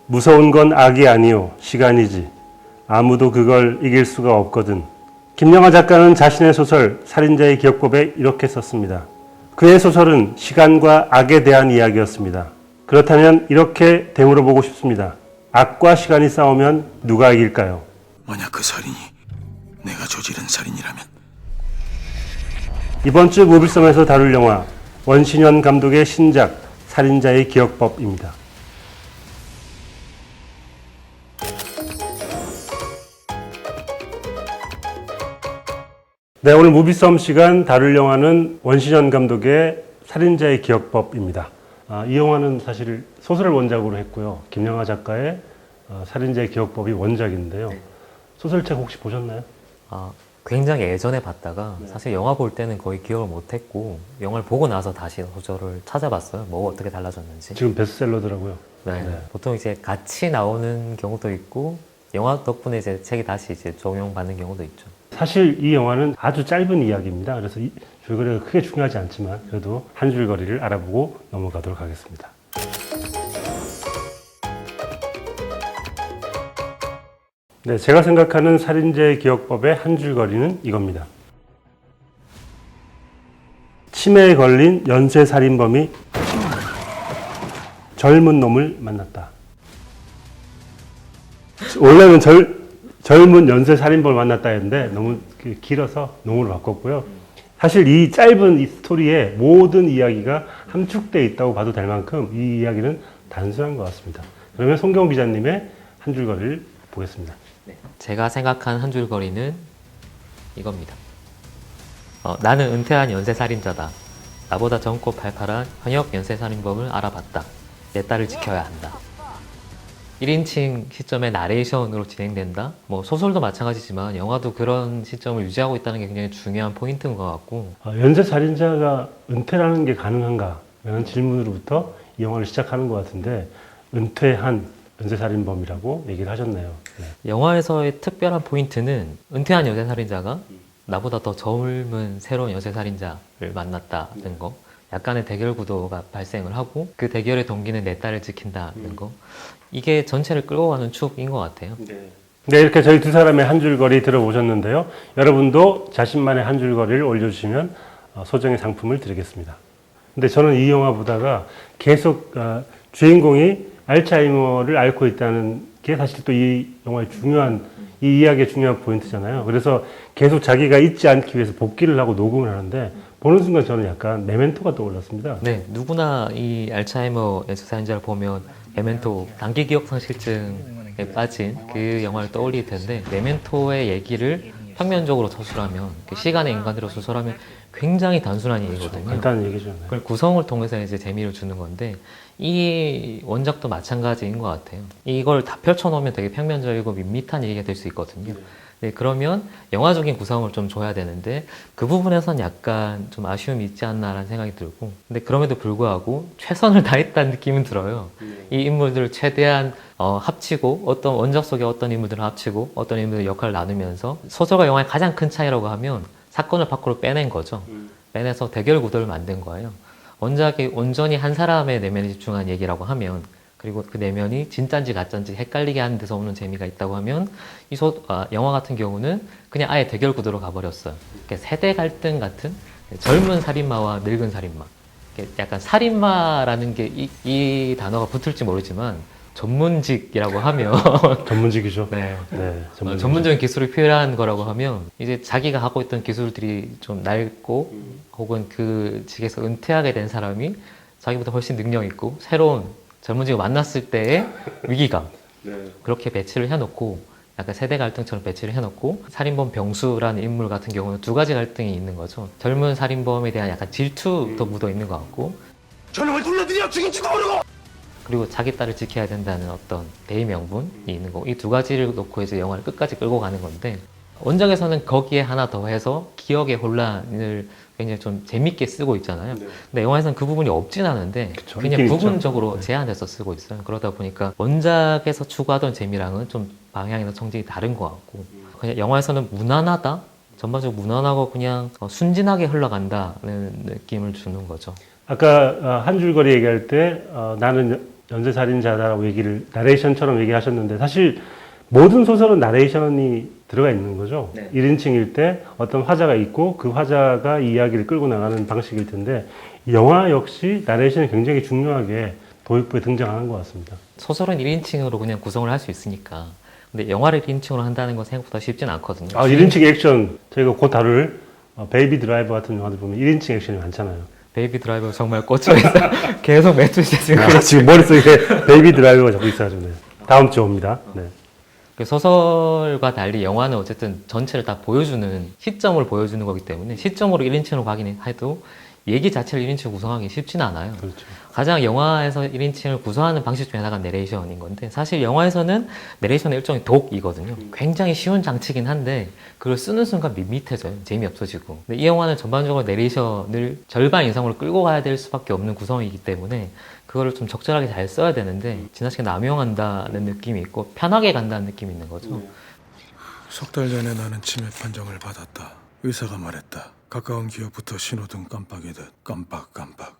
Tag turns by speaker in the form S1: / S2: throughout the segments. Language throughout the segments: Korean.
S1: 무서운 건 악이 아니요 시간이지. 아무도 그걸 이길 수가 없거든. 김영하 작가는 자신의 소설 살인자의 기억법에 이렇게 썼습니다. 그의 소설은 시간과 악에 대한 이야기였습니다. 그렇다면 이렇게 되물어보고 싶습니다. 악과 시간이 싸우면 누가 이길까요?
S2: 만약 그 살인이 내가 저지른 살인이라면
S1: 이번 주 무빌섬에서 다룰 영화 원신현 감독의 신작 살인자의 기억법입니다. 네, 오늘 무비썸 시간 다룰 영화는 원신현 감독의 살인자의 기억법입니다. 이 영화는 사실 소설을 원작으로 했고요. 김영하 작가의 살인자의 기억법이 원작인데요. 소설책 혹시 보셨나요?
S3: 굉장히 예전에 봤다가 사실 영화 볼 때는 거의 기억을 못했고 영화를 보고 나서 다시 소설을 찾아봤어요. 뭐 어떻게 달라졌는지.
S1: 지금 베스트셀러더라고요.
S3: 네. 보통 이제 같이 나오는 경우도 있고 영화 덕분에 이제 책이 다시 이제 적용받는 경우도 있죠.
S1: 사실 이 영화는 아주 짧은 이야기입니다. 그래서 이 줄거리가 크게 중요하지 않지만 그래도 한 줄거리를 알아보고 넘어가도록 하겠습니다. 네, 제가 생각하는 살인자의 기억법의 한 줄거리는 이겁니다. 치매에 걸린 연쇄 살인범이 젊은 놈을 만났다. 원래는 젊은 연쇄 살인범을 만났다 했는데 너무 길어서 놈으로 바꿨고요. 사실 이 짧은 이 스토리에 모든 이야기가 함축되어 있다고 봐도 될 만큼 이 이야기는 단순한 것 같습니다. 그러면 송경 기자님의 한 줄거리를 보겠습니다.
S3: 제가 생각한 한 줄거리는 이겁니다. 나는 은퇴한 연쇄살인자다. 나보다 젊고 팔팔한 현역 연쇄살인범을 알아봤다. 내 딸을 지켜야 한다. 1인칭 시점의 나레이션으로 진행된다. 뭐 소설도 마찬가지지만 영화도 그런 시점을 유지하고 있다는 게 굉장히 중요한 포인트인 것 같고.
S1: 연쇄 살인자가 은퇴라는 게 가능한가? 라는 질문으로부터 이 영화를 시작하는 것 같은데 은퇴한 연쇄 살인범이라고 얘기를 하셨네요. 네.
S3: 영화에서의 특별한 포인트는 은퇴한 연쇄살인자가 나보다 더 젊은 새로운 연쇄살인자를 만났다는 거. 약간의 대결 구도가 발생을 하고 그 대결의 동기는 내 딸을 지킨다는 거. 이게 전체를 끌고 가는 축인 것 같아요.
S1: 네, 이렇게 저희 두 사람의 한 줄거리 들어보셨는데요. 여러분도 자신만의 한 줄거리를 올려주시면 소정의 상품을 드리겠습니다. 근데 저는 이 영화 보다가 계속 주인공이 알츠하이머를 앓고 있다는 게 사실 또 이 영화의 중요한, 이 이야기의 중요한 포인트잖아요. 그래서 계속 자기가 잊지 않기 위해서 복기를 하고 녹음을 하는데 보는 순간 저는 약간 메멘토가 떠올랐습니다.
S3: 네, 누구나 이 알츠하이머 연쇄살인자를 보면 메멘토, 단기 기억 상실증에 빠진 그 영화를 떠올릴 텐데 메멘토의 얘기를 평면적으로 서술하면 시간의 인간으로 서술하면 굉장히 단순한 얘기거든요.
S1: 간단한 얘기죠. 네.
S3: 그걸 구성을 통해서 이제 재미를 주는 건데 이 원작도 마찬가지인 것 같아요. 이걸 다 펼쳐놓으면 되게 평면적이고 밋밋한 얘기가 될 수 있거든요. 네, 그러면 영화적인 구성을 좀 줘야 되는데 그 부분에선 약간 좀 아쉬움이 있지 않나라는 생각이 들고 근데 그럼에도 불구하고 최선을 다했다는 느낌은 들어요. 이 인물들을 최대한 합치고 어떤 원작 속에 어떤 인물들을 합치고 어떤 인물들 역할을 나누면서 소설과 영화의 가장 큰 차이라고 하면 사건을 밖으로 빼낸 거죠. 빼내서 대결 구도를 만든 거예요. 원작이 온전히 한 사람의 내면에 집중한 얘기라고 하면 그리고 그 내면이 진짠지 가짠지 헷갈리게 하는 데서 오는 재미가 있다고 하면 영화 같은 경우는 그냥 아예 대결 구도로 가버렸어요. 그러니까 세대 갈등 같은 젊은 살인마와 늙은 살인마. 약간 살인마라는 게 이 단어가 붙을지 모르지만 전문직이라고 하면
S1: 전문직이죠.
S3: 네.
S1: 네,
S3: 전문적인 기술을 표현한 거라고 하면 이제 자기가 하고 있던 기술들이 좀 낡고 혹은 그 직에서 은퇴하게 된 사람이 자기보다 훨씬 능력 있고 새로운 전문직을 만났을 때의 위기감 그렇게 배치를 해놓고 약간 세대 갈등처럼 배치를 해놓고 살인범 병수라는 인물 같은 경우는 두 가지 갈등이 있는 거죠. 젊은 살인범에 대한 약간 질투도 묻어 있는 것 같고
S2: 저놈을 불러들여 죽인지도 모르고
S3: 그리고 자기 딸을 지켜야 된다는 어떤 대의명분이 있는 거고 이 두 가지를 놓고 이제 영화를 끝까지 끌고 가는 건데 원작에서는 거기에 하나 더 해서 기억의 혼란을 굉장히 좀 재밌게 쓰고 있잖아요. 근데 영화에서는 그 부분이 없진 않은데
S1: 그쵸,
S3: 그냥 부분적으로
S1: 네.
S3: 제한해서 쓰고 있어요. 그러다 보니까 원작에서 추구하던 재미랑은 좀 방향이나 성질이 다른 것 같고 그냥 영화에서는 무난하다? 전반적으로 무난하고 그냥 순진하게 흘러간다는 느낌을 주는 거죠.
S1: 아까 한 줄거리 얘기할 때 나는 연쇄살인자다라고 나레이션처럼 얘기하셨는데 사실 모든 소설은 나레이션이 들어가 있는 거죠.
S3: 네.
S1: 1인칭일 때 어떤 화자가 있고 그 화자가 이야기를 끌고 나가는 방식일 텐데 영화 역시 나레이션이 굉장히 중요하게 도입부에 등장하는 것 같습니다.
S3: 소설은 1인칭으로 그냥 구성을 할 수 있으니까. 근데 영화를 1인칭으로 한다는 건 생각보다 쉽진 않거든요.
S1: 1인칭 액션 저희가 곧 다룰 베이비 드라이버 같은 영화들 보면 1인칭 액션이 많잖아요.
S3: 베이비 드라이버 정말 꽂혀있어. 계속 매주 지금.
S1: 지금 머릿속에 베이비 드라이버가 자꾸 있어가지고 네. 다음 주 옵니다. 네.
S3: 그 소설과 달리 영화는 어쨌든 전체를 다 보여주는 시점을 보여주는 거기 때문에 시점으로 1인칭으로 가긴 해도 얘기 자체를 1인칭으로 구성하기 쉽지는 않아요.
S1: 그렇죠.
S3: 가장 영화에서 1인칭을 구성하는 방식 중에 하나가 내레이션인 건데 사실 영화에서는 내레이션의 일종의 독이거든요. 굉장히 쉬운 장치긴 한데 그걸 쓰는 순간 밋밋해져요. 재미없어지고. 근데 이 영화는 전반적으로 내레이션을 절반 이상으로 끌고 가야 될 수밖에 없는 구성이기 때문에 그거를 좀 적절하게 잘 써야 되는데 지나치게 남용한다는 느낌이 있고 편하게 간다는 느낌이 있는 거죠.
S2: 석 달 전에 나는 치매 판정을 받았다. 의사가 말했다. 가까운 기억부터 신호등 깜빡이듯 깜빡깜빡.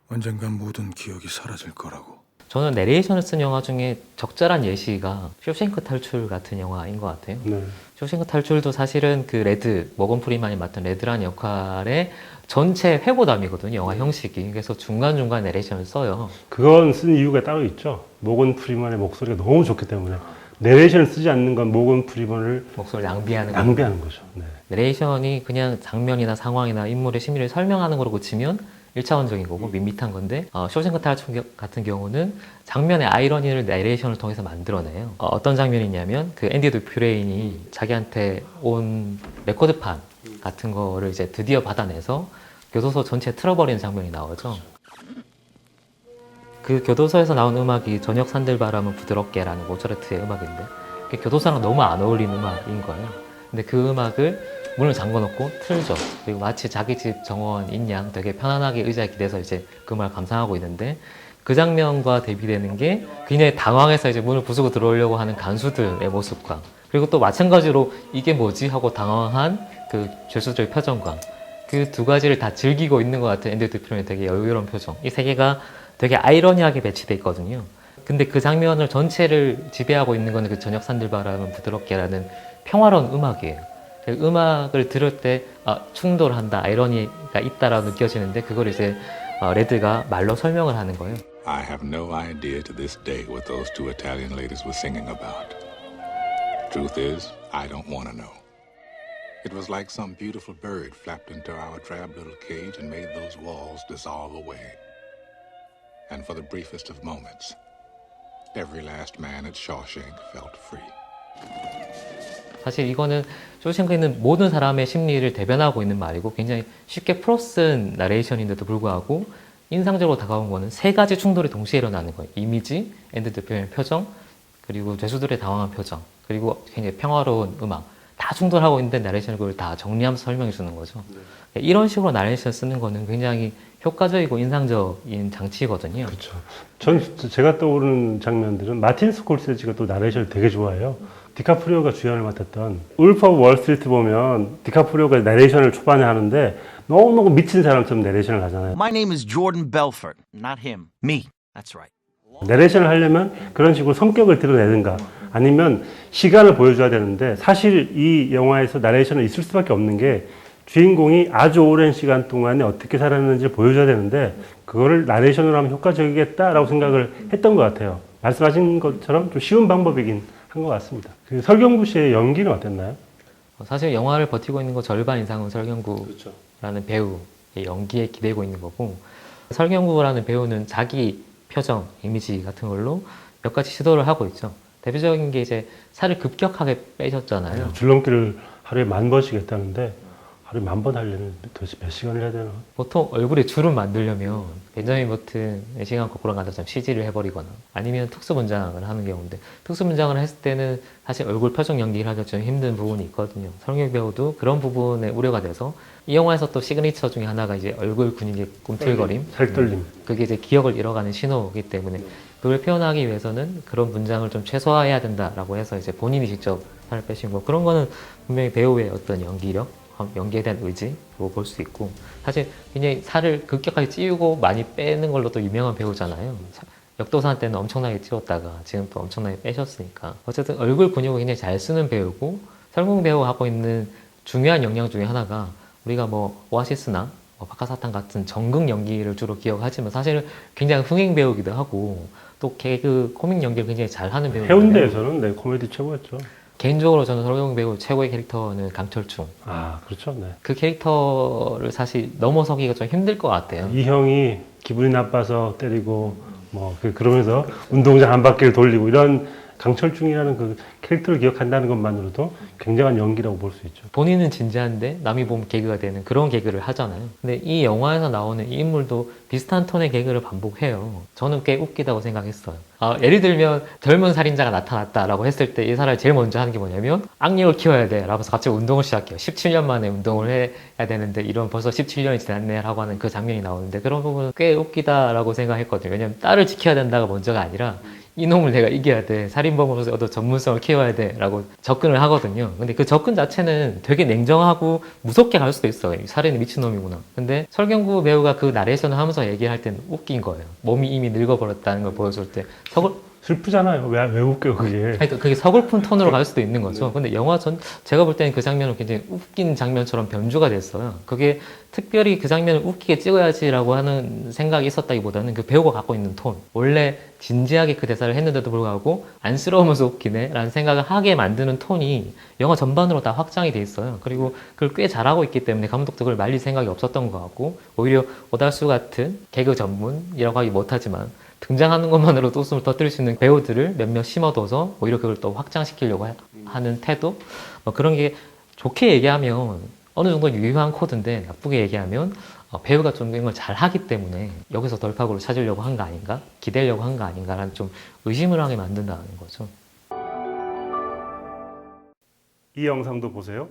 S2: 언젠간 모든 기억이 사라질 거라고.
S3: 저는 내레이션을 쓴 영화 중에 적절한 예시가 쇼생크 탈출 같은 영화인 것 같아요.
S1: 네.
S3: 쇼생크 탈출도 사실은 그 레드, 모건 프리만이 맡은 레드라는 역할의 전체 회고담이거든요. 영화 형식이. 그래서 중간중간 내레이션을 써요.
S1: 그건 쓴 이유가 따로 있죠. 모건 프리먼의 목소리가 너무 좋기 때문에 내레이션을 쓰지 않는 건 모건 프리먼을
S3: 목소리를 낭비하는 거.
S1: 낭비하는 거죠. 네.
S3: 내레이션이 그냥 장면이나 상황이나 인물의 심리를 설명하는 거로 그치면 1차원적인 거고 밋밋한 건데 쇼생크 탈출 같은 경우는 장면의 아이러니를 내레이션을 통해서 만들어내요. 어떤 장면이냐면 그 앤디 두퓨레인이 자기한테 온 레코드판 같은 거를 이제 드디어 받아내서 교도소 전체에 틀어버리는 장면이 나오죠. 그 교도소에서 나온 음악이 저녁 산들바람은 부드럽게라는 모차르트의 음악인데 그게 교도소랑 너무 안 어울리는 음악인 거예요. 근데 그 음악을 문을 잠궈놓고 틀죠. 그리고 마치 자기 집 정원인 양 되게 편안하게 의자에 기대서 이제 그 음악을 감상하고 있는데 그 장면과 대비되는 게 굉장히 당황해서 이제 문을 부수고 들어오려고 하는 간수들의 모습과 그리고 또 마찬가지로 이게 뭐지 하고 당황한 그 죄수들의 표정과 그 두 가지를 다 즐기고 있는 것 같은 앤디 두퓨레인의 되게 여유로운 표정. 이 세 개가 되게 아이러니하게 배치돼 있거든요. 근데 그 장면을 전체를 지배하고 있는 건 그 저녁 산들바람은 부드럽게라는 평화로운 음악이에요. 그 음악을 들을 때 충돌한다, 아이러니가 있다라고 느껴지는데 그걸 이제 레드가 말로 설명을 하는 거예요.
S4: I have no idea to this day what those two Italian ladies were singing about. Truth is, I don't want to know. It was like some beautiful bird flapped into our drab little cage and made those walls dissolve away. And for the briefest of moments, every last man at Shawshank felt free.
S3: 사실 이거는 쇼생크에 있는 모든 사람의 심리를 대변하고 있는 말이고 굉장히 쉽게 풀어쓴 나레이션인데도 불구하고 인상적으로 다가온 거는 세 가지 충돌이 동시에 일어나는 거예요. 이미지, 앤디 두퓨레인의 표정, 그리고 죄수들의 당황한 표정, 그리고 굉장히 평화로운 음악 다 충돌하고 있는데 나레이션을 그걸 다 정리하면서 설명해 주는 거죠. 이런 식으로 나레이션 쓰는 거는 굉장히 효과적이고 인상적인 장치거든요.
S1: 그렇죠. 제가 떠오르는 장면들은 마틴 스콜세지가 또 나레이션을 되게 좋아해요. 디카프리오가 주연을 맡았던 울프 오브 월스트리트 보면 디카프리오가 내레이션을 초반에 하는데 너무너무 미친 사람처럼 내레이션을 하잖아요.
S5: My name is Jordan Belfort, not him. Me. That's right.
S1: 내레이션을 하려면 그런 식으로 성격을 드러내든가 아니면 시간을 보여줘야 되는데 사실 이 영화에서 나레이션은 있을 수밖에 없는 게 주인공이 아주 오랜 시간 동안에 어떻게 살았는지 보여줘야 되는데 그거를 나레이션으로 하면 효과적이겠다라고 생각을 했던 것 같아요. 말씀하신 것처럼 좀 쉬운 방법이긴 한 것 같습니다. 그 설경구 씨의 연기는 어땠나요?
S3: 사실 영화를 버티고 있는 거 절반 이상은 설경구라는 배우의 연기에 기대고 있는 거고 설경구라는 배우는 자기 표정, 이미지 같은 걸로 몇 가지 시도를 하고 있죠. 대표적인 게 이제 살을 급격하게 빼셨잖아요.
S1: 줄넘기를 하루에 10,000번씩 했다는데 하루에 10,000번 하려면 도대체 몇 시간을 해야 되나?
S3: 보통 얼굴에 주름 만들려면 벤자민 버튼의 시간 거꾸로 가서 좀 CG를 해버리거나 아니면 특수 분장을 하는 경우인데 특수 분장을 했을 때는 사실 얼굴 표정 연기를 하기가 좀 힘든 부분이 있거든요. 설경구 배우도 그런 부분에 우려가 돼서 이 영화에서 또 시그니처 중에 하나가 이제 얼굴 근육의 꿈틀거림,
S1: 살떨림.
S3: 그게 이제 기억을 잃어가는 신호이기 때문에 그걸 표현하기 위해서는 그런 분장을 좀 최소화해야 된다라고 해서 이제 본인이 직접 살을 빼신 거 그런 거는 분명히 배우의 어떤 연기력, 연기에 대한 의지로 볼 수 있고 사실 굉장히 살을 급격하게 찌우고 많이 빼는 걸로 또 유명한 배우잖아요. 역도산 때는 엄청나게 찍었다가 지금 또 엄청나게 빼셨으니까 어쨌든 얼굴 근육을 굉장히 잘 쓰는 배우고 설국 배우가 하고 있는 중요한 역량 중에 하나가 우리가 뭐 오아시스나 뭐 박하사탕 같은 정극 연기를 주로 기억하지만 사실은 굉장히 흥행 배우기도 하고 또 개그 코믹 연기를 굉장히 잘하는 배우인데
S1: 해운대에서는 네, 코미디 최고였죠.
S3: 개인적으로 저는 설국 배우 최고의 캐릭터는 강철중.
S1: 아, 그렇죠. 네.
S3: 그 캐릭터를 사실 넘어서기가 좀 힘들 것 같아요.
S1: 이 형이 기분이 나빠서 때리고 뭐 그러면서 운동장 한 바퀴를 돌리고 이런 강철중이라는 그 캐릭터를 기억한다는 것만으로도 굉장한 연기라고 볼 수 있죠.
S3: 본인은 진지한데 남이 보면 개그가 되는 그런 개그를 하잖아요. 근데 이 영화에서 나오는 이 인물도 비슷한 톤의 개그를 반복해요. 저는 꽤 웃기다고 생각했어요. 예를 들면 젊은 살인자가 나타났다라고 했을 때 이 사람이 제일 먼저 하는 게 뭐냐면 악력을 키워야 돼 라면서 갑자기 운동을 시작해요. 17년 만에 운동을 해야 되는데 이런 벌써 17년이 지났네 라고 하는 그 장면이 나오는데 그런 부분은 꽤 웃기다라고 생각했거든요. 왜냐면 딸을 지켜야 된다가 먼저가 아니라 이놈을 내가 이겨야 돼. 살인범으로서 어떤 전문성을 키워야 돼. 라고 접근을 하거든요. 근데 그 접근 자체는 되게 냉정하고 무섭게 갈 수도 있어요. 살인이 미친놈이구나. 근데 설경구 배우가 그 나레이션을 하면서 얘기할 때는 웃긴 거예요. 몸이 이미 늙어버렸다는 걸 보여줄 때.
S1: 슬프잖아요. 왜 웃겨 그게.
S3: 그러니까 그게 서글픈 톤으로 갈 수도 있는 거죠. 근데 영화 제가 볼 때는 그 장면은 굉장히 웃긴 장면처럼 변주가 됐어요. 그게 특별히 그 장면을 웃기게 찍어야지라고 하는 생각이 있었다기보다는 그 배우가 갖고 있는 톤. 원래 진지하게 그 대사를 했는데도 불구하고 안쓰러우면서 웃기네 라는 생각을 하게 만드는 톤이 영화 전반으로 다 확장이 돼 있어요. 그리고 그걸 꽤 잘하고 있기 때문에 감독도 그걸 말릴 생각이 없었던 것 같고 오히려 오달수 같은 개그 전문이라고 하기 못하지만 등장하는 것만으로도 웃음을 터뜨릴 수 있는 배우들을 몇몇 심어둬서 오히려 그걸 또 확장시키려고 하는 태도 그런 게 좋게 얘기하면 어느 정도 유효한 코드인데 나쁘게 얘기하면 배우가 좀 이런 걸 잘하기 때문에 여기서 돌파구를 찾으려고 한 거 아닌가? 기대려고 한 거 아닌가라는 좀 의심을 하게 만든다는 거죠.
S1: 이 영상도 보세요.